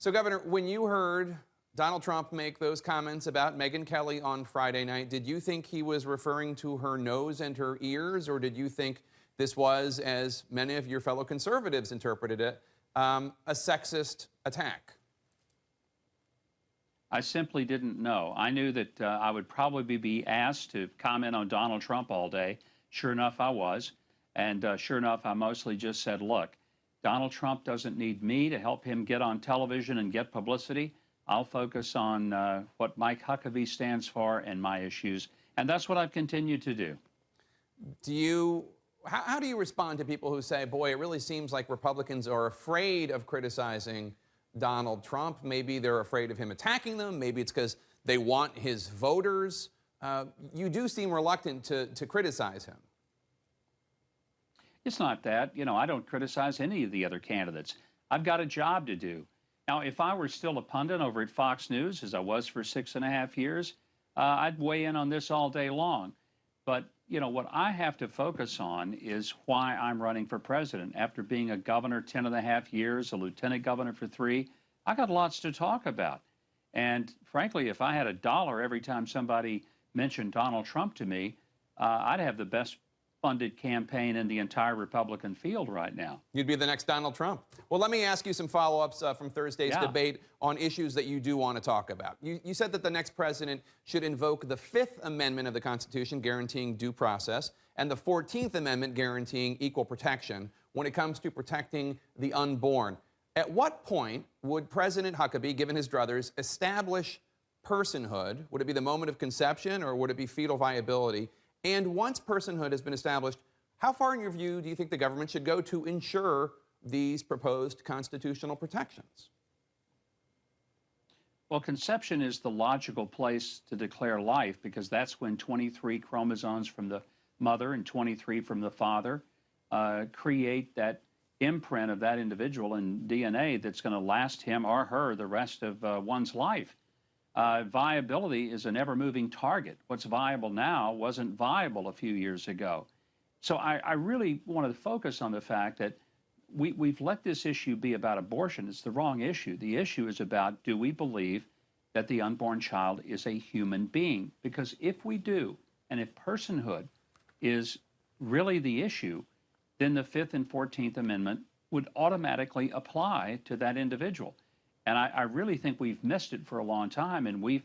So, Governor, when you heard Donald Trump make those comments about Megyn Kelly on Friday night, did you think he was referring to her nose and her ears, or did you think this was, as many of your fellow conservatives interpreted it, a sexist attack? I simply didn't know. I knew that I would probably be asked to comment on Donald Trump all day. Sure enough, I was. And sure enough, I mostly just said, look, Donald Trump doesn't need me to help him get on television and get publicity. I'll focus on what Mike Huckabee stands for and my issues. And that's what I've continued to do. How do you respond to people who say, boy, it really seems like Republicans are afraid of criticizing Donald Trump? Maybe they're afraid of him attacking them. Maybe it's because they want his voters. You do seem reluctant to criticize him. It's not that. You know, I don't criticize any of the other candidates. I've got a job to do. Now, if I were still a pundit over at Fox News, as I was for 6.5 years, I'd weigh in on this all day long. But, you know, what I have to focus on is why I'm running for president. After being a governor 10.5 years, a lieutenant governor for 3, I got lots to talk about. And frankly, if I had $1 every time somebody mentioned Donald Trump to me, I'd have the best funded campaign in the entire Republican field right now. You'd be the next Donald Trump. Well, let me ask you some follow-ups from Thursday's debate on issues that you do want to talk about. You said that the next president should invoke the 5th Amendment of the Constitution, guaranteeing due process, and the 14th Amendment, guaranteeing equal protection when it comes to protecting the unborn. At what point would President Huckabee, given his druthers, establish personhood? Would it be the moment of conception, or would it be fetal viability? And once personhood has been established, how far, in your view, do you think the government should go to ensure these proposed constitutional protections? Well, conception is the logical place to declare life, because that's when 23 chromosomes from the mother and 23 from the father create that imprint of that individual in DNA that's going to last him or her the rest of one's life. Viability is an ever-moving target. What's viable now wasn't viable a few years ago. So I really want to focus on the fact that we've let this issue be about abortion. It's the wrong issue. The issue is about, do we believe that the unborn child is a human being? Because if we do, and if personhood is really the issue, then the 5th and 14th Amendment would automatically apply to that individual. And I really think we've missed it for a long time, and we've,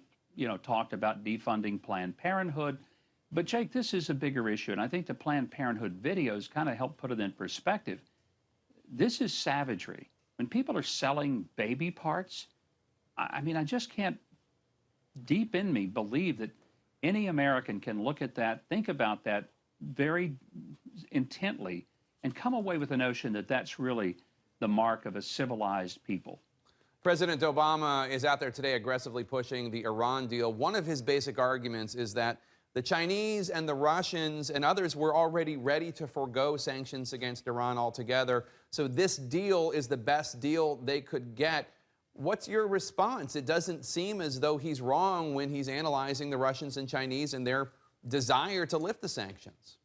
talked about defunding Planned Parenthood. But, Jake, this is a bigger issue, and I think the Planned Parenthood videos kind of help put it in perspective. This is savagery. When people are selling baby parts, I mean, I just can't, deep in me, believe that any American can look at that, think about that very intently, and come away with the notion that that's really the mark of a civilized people. President Obama is out there today aggressively pushing the Iran deal. One of his basic arguments is that the Chinese and the Russians and others were already ready to forego sanctions against Iran altogether. So this deal is the best deal they could get. What's your response? It doesn't seem as though he's wrong when he's analyzing the Russians and Chinese and their desire to lift the sanctions.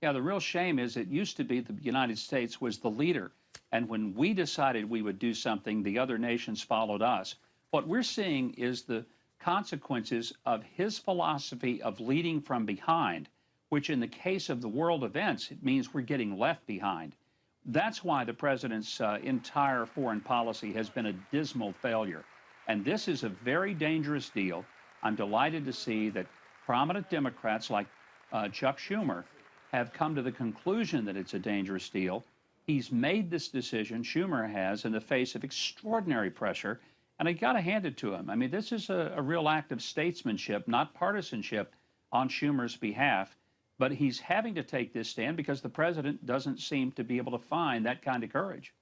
Yeah, the real shame is it used to be the United States was the leader. And when we decided we would do something, the other nations followed us. What we're seeing is the consequences of his philosophy of leading from behind, which in the case of the world events, it means we're getting left behind. That's why the president's entire foreign policy has been a dismal failure. And this is a very dangerous deal. I'm delighted to see that prominent Democrats like Chuck Schumer have come to the conclusion that it's a dangerous deal. He's made this decision, Schumer has, in the face of extraordinary pressure, and I got to hand it to him. I mean, this is a real act of statesmanship, not partisanship, on Schumer's behalf. But he's having to take this stand because the president doesn't seem to be able to find that kind of courage.